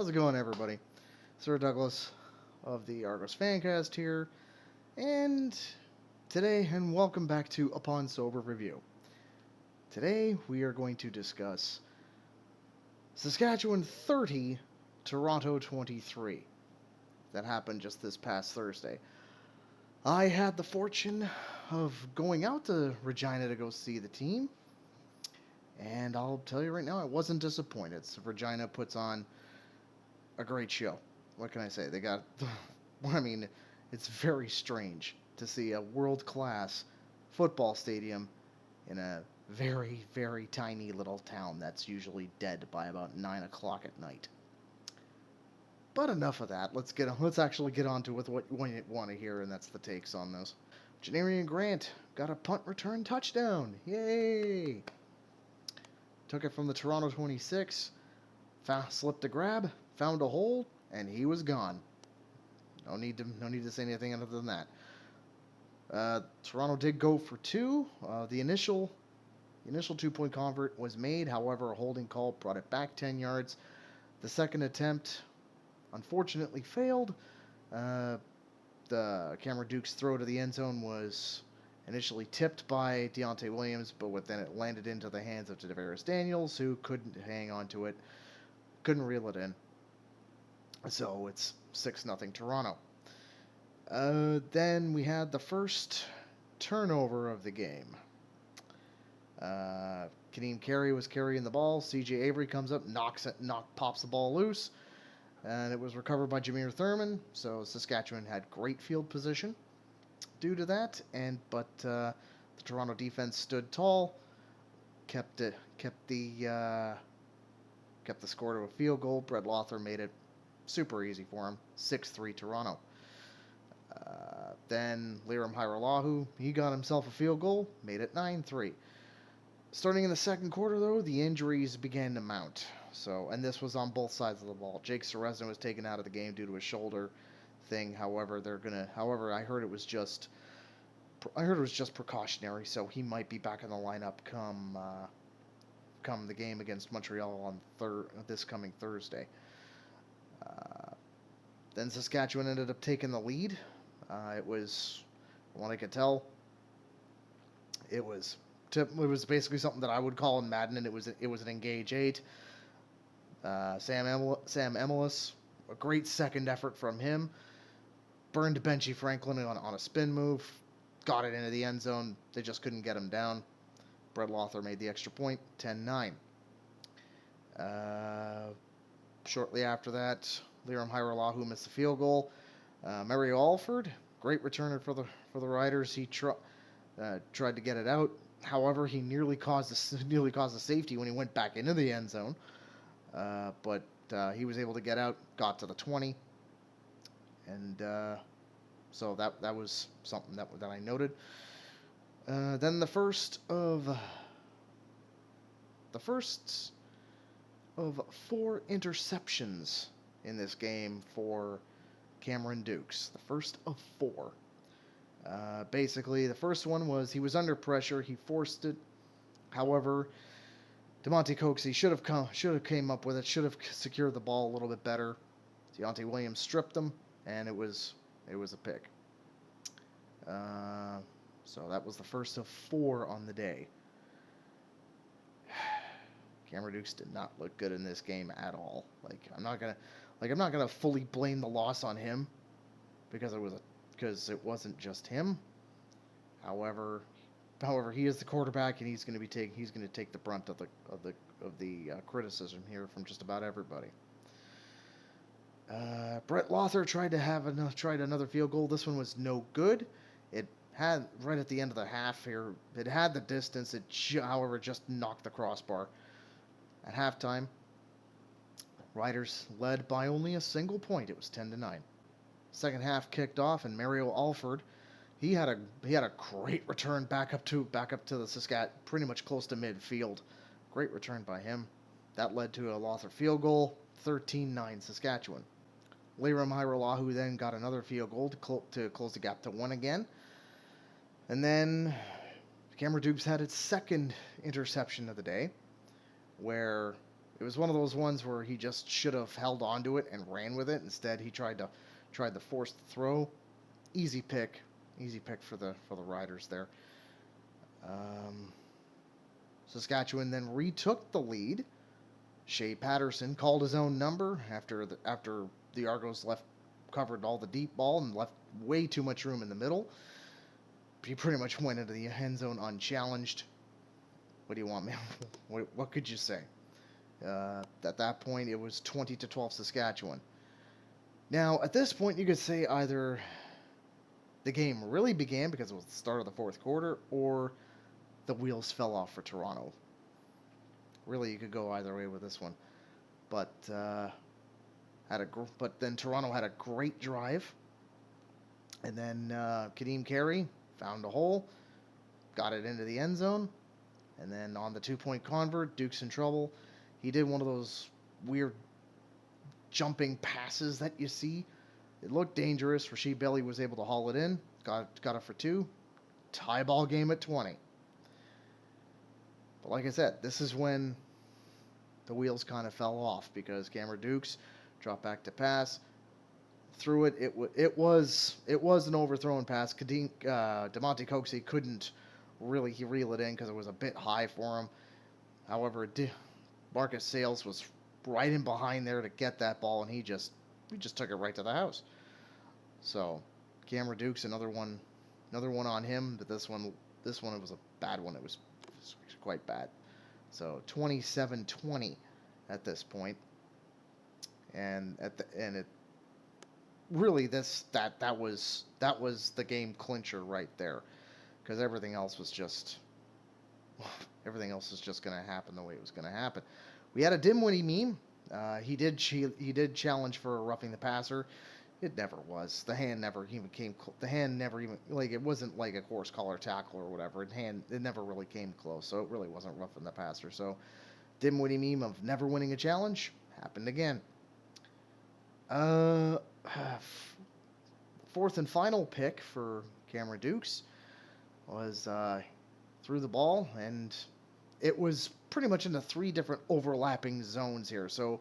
How's it going, everybody? Sir Douglas of the Argos Fancast here, and welcome back to Upon Sober Review. Today, we are going to discuss Saskatchewan 30, Toronto 23. That happened just this past Thursday. I had the fortune of going out to Regina to go see the team, and I'll tell you right now, I wasn't disappointed. So Regina puts on a great show. What can I say? They got, it's very strange to see a world-class football stadium in a very, very tiny little town that's usually dead by about 9 o'clock at night. But enough of that. Let's actually get on to what you want to hear, and that's the takes on this. Janarian Grant got a punt return touchdown. Yay! Took it from the Toronto 26, slipped a grab, found a hole, and he was gone. No need to say anything other than that. Toronto did go for two. The initial 2-point convert was made. However, a holding call brought it back 10 yards. The second attempt unfortunately failed. The Cameron Duke's throw to the end zone was initially tipped by Deontay Williams, but then it landed into the hands of Tavares Daniels, who couldn't hang on to it, couldn't reel it in. So it's 6-0 Toronto. Then we had the first turnover of the game. Kadeem Carey was carrying the ball. CJ Avery comes up, pops the ball loose, and it was recovered by Jameer Thurman. So Saskatchewan had great field position due to that, but the Toronto defense stood tall, kept the score to a field goal. Brett Lothar made it super easy for him, 6-3 Toronto. Then Liram Hajrullahu, he got himself a field goal, made it 9-3. Starting in the second quarter, though, the injuries began to mount. And this was on both sides of the ball. Jake Seresno was taken out of the game due to a shoulder thing. However, I heard it was just precautionary, so he might be back in the lineup come the game against Montreal on this coming Thursday. Then Saskatchewan ended up taking the lead. It was, from what I could tell, it was basically something that I would call in Madden, and it was an engage 8. Sam Emelis, a great second effort from him, burned Benji Franklin on a spin move, got it into the end zone. They just couldn't get him down. Brett Lothar made the extra point, 10-9. Shortly after that, Liram Hajrullahu missed the field goal. Mario Alford, great returner for the Riders. He tried to get it out. However, he nearly caused a safety when he went back into the end zone. But he was able to get out, got to the 20, and so that was something that I noted. Then the first of 4 interceptions in this game for Cameron Dukes. The first of 4. Basically, the first one was he was under pressure. He forced it. However, DeMonte Coxey should have came up with it. Should have secured the ball a little bit better. Deontay Williams stripped him, and it was a pick. So that was the first of 4 on the day. Cameron Dukes did not look good in this game at all. I'm not gonna fully blame the loss on him because it wasn't just him. However, he is the quarterback, and he's going to take the brunt of the criticism here from just about everybody. Brett Lothar tried another field goal. This one was no good. It had right at the end of the half here. It had the distance. However, just knocked the crossbar. At halftime, Riders led by only a single point. It was 10-9. Second half kicked off, and Mario Alford, he had a great return back up to the Saskatchewan, pretty much close to midfield. Great return by him. That led to a Lothar field goal, 13-9 Saskatchewan. Liram Hajrullahu then got another field goal to close the gap to 1 again. And then Cameron Dukes had its second interception of the day, where It was one of those ones where he just should have held onto it and ran with it. Instead, he tried the forced throw. Easy pick for the Riders there. Saskatchewan then retook the lead. Shea Patterson called his own number after the Argos covered all the deep ball and left way too much room in the middle. He pretty much went into the end zone unchallenged. What do you want, man? What could you say? At that point, it was 20-12 Saskatchewan. Now, at this point, you could say either the game really began because it was the start of the fourth quarter, or the wheels fell off for Toronto. Really, you could go either way with this one. But then Toronto had a great drive, and then Kadeem Carey found a hole, got it into the end zone, and then on the 2-point convert, Duke's in trouble. He did one of those weird jumping passes that you see. It looked dangerous. Rasheed Bailey was able to haul it in, got it for 2. Tie ball game at 20. But like I said, this is when the wheels kind of fell off because Cameron Dukes dropped back to pass, threw it. It was an overthrown pass. DeMonte Coxey couldn't really reel it in because it was a bit high for him. However, Marcus Sales was right in behind there to get that ball, and he just took it right to the house. So Cameron Dukes, another one on him. But this one it was a bad one. It was quite bad. So 27-20 at this point, and it really that was the game clincher right there, because everything else was just going to happen the way it was going to happen. We had a Dimwitty meme. He did challenge for a roughing the passer. It never was. The hand never even came. The hand never even, like, it wasn't like a course collar tackle or whatever. It never really came close. So it really wasn't roughing the passer. So Dimwitty meme of never winning a challenge happened again. Fourth and final pick for Cameron Dukes was threw the ball, and it was pretty much into 3 different overlapping zones here. So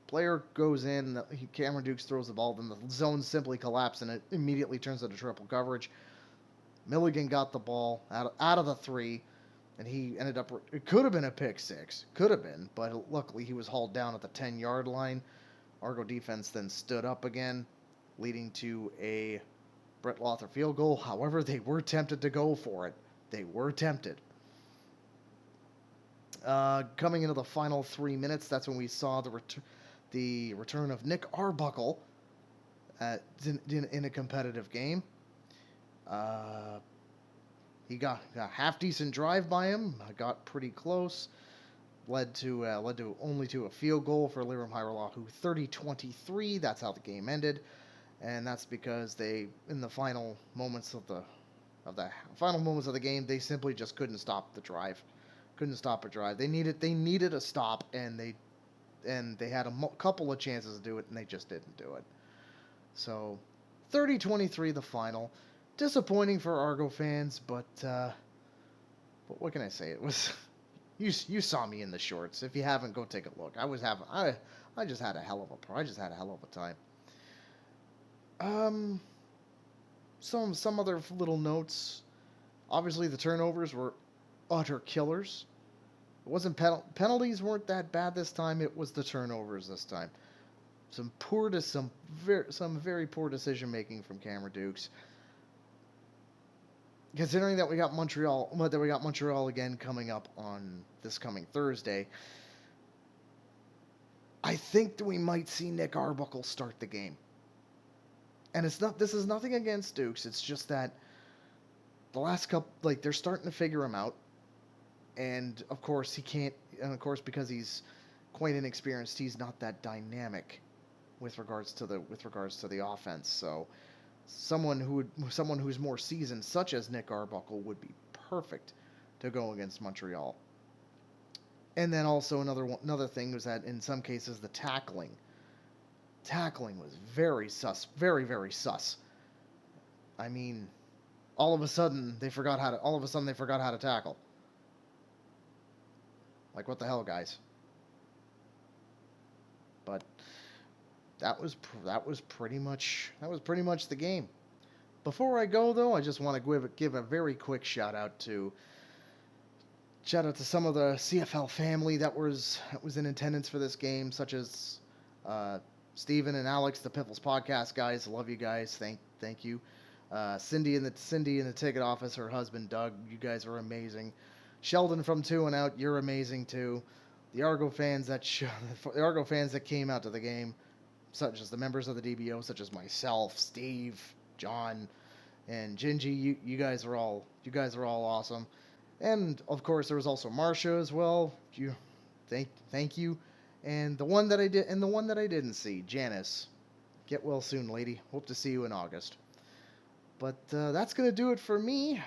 player goes in, Cameron Dukes throws the ball, then the zone simply collapses and it immediately turns into triple coverage. Milligan got the ball out of the 3, and he ended up, it could have been a pick 6, but luckily he was hauled down at the 10-yard line. Argo defense then stood up again, leading to a Brett Lothar field goal. However, they were tempted to go for it. They were tempted. Coming into the final 3 minutes, that's when we saw the return of Nick Arbuckle in a competitive game. He got a half-decent drive by him. Got pretty close. Led to only to a field goal for Liram Hajrullahu, 30-23. That's how the game ended, and that's because they, in the final moments of the game, they simply just couldn't stop the drive. Couldn't stop a drive. They needed a stop, and they had a couple of chances to do it, and they just didn't do it. So 30-23 the final. Disappointing for Argo fans, but what can I say? It was you saw me in the shorts. If you haven't, go take a look. I just had a hell of a time. Some other little notes. Obviously, the turnovers were utter killers. It wasn't penalties weren't that bad this time. It was the turnovers this time. Some very poor decision making from Cameron Dukes. Considering that we got Montreal again coming up on this coming Thursday, I think that we might see Nick Arbuckle start the game. And this is nothing against Dukes. It's just that the last couple, they're starting to figure him out. And of course he can't, and of course because he's quite inexperienced, he's not that dynamic with regards to the offense. So someone who's more seasoned, such as Nick Arbuckle, would be perfect to go against Montreal. And then also another thing was that in some cases the tackling was very sus. I mean, all of a sudden they forgot how to tackle. Like, what the hell, guys? But that was pretty much the game. Before I go, though, I just want to give a very quick shout out to some of the CFL family that was in attendance for this game, such as Steven and Alex, the Piffles podcast guys. Love you guys. Thank you. Cindy in the ticket office, her husband Doug. You guys are amazing. Sheldon from 2 and Out, you're amazing too. The Argo fans that came out to the game, such as the members of the DBO, such as myself, Steve, John, and Gingy. You guys are all awesome. And of course, there was also Marsha as well. Thank you. And the one that I didn't see, Janice. Get well soon, lady. Hope to see you in August. But that's gonna do it for me,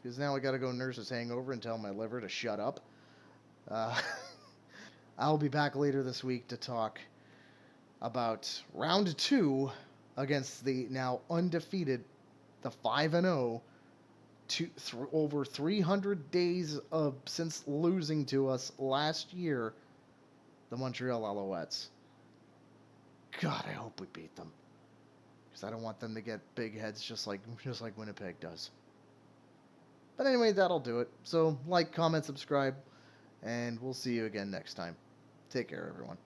because now I gotta go nurse this hangover and tell my liver to shut up. I'll be back later this week to talk about round 2 against the now undefeated, the 5-0. Over 300 days since losing to us last year, the Montreal Alouettes. God, I hope we beat them, because I don't want them to get big heads just like Winnipeg does. But anyway, that'll do it. So like, comment, subscribe, and we'll see you again next time. Take care, everyone.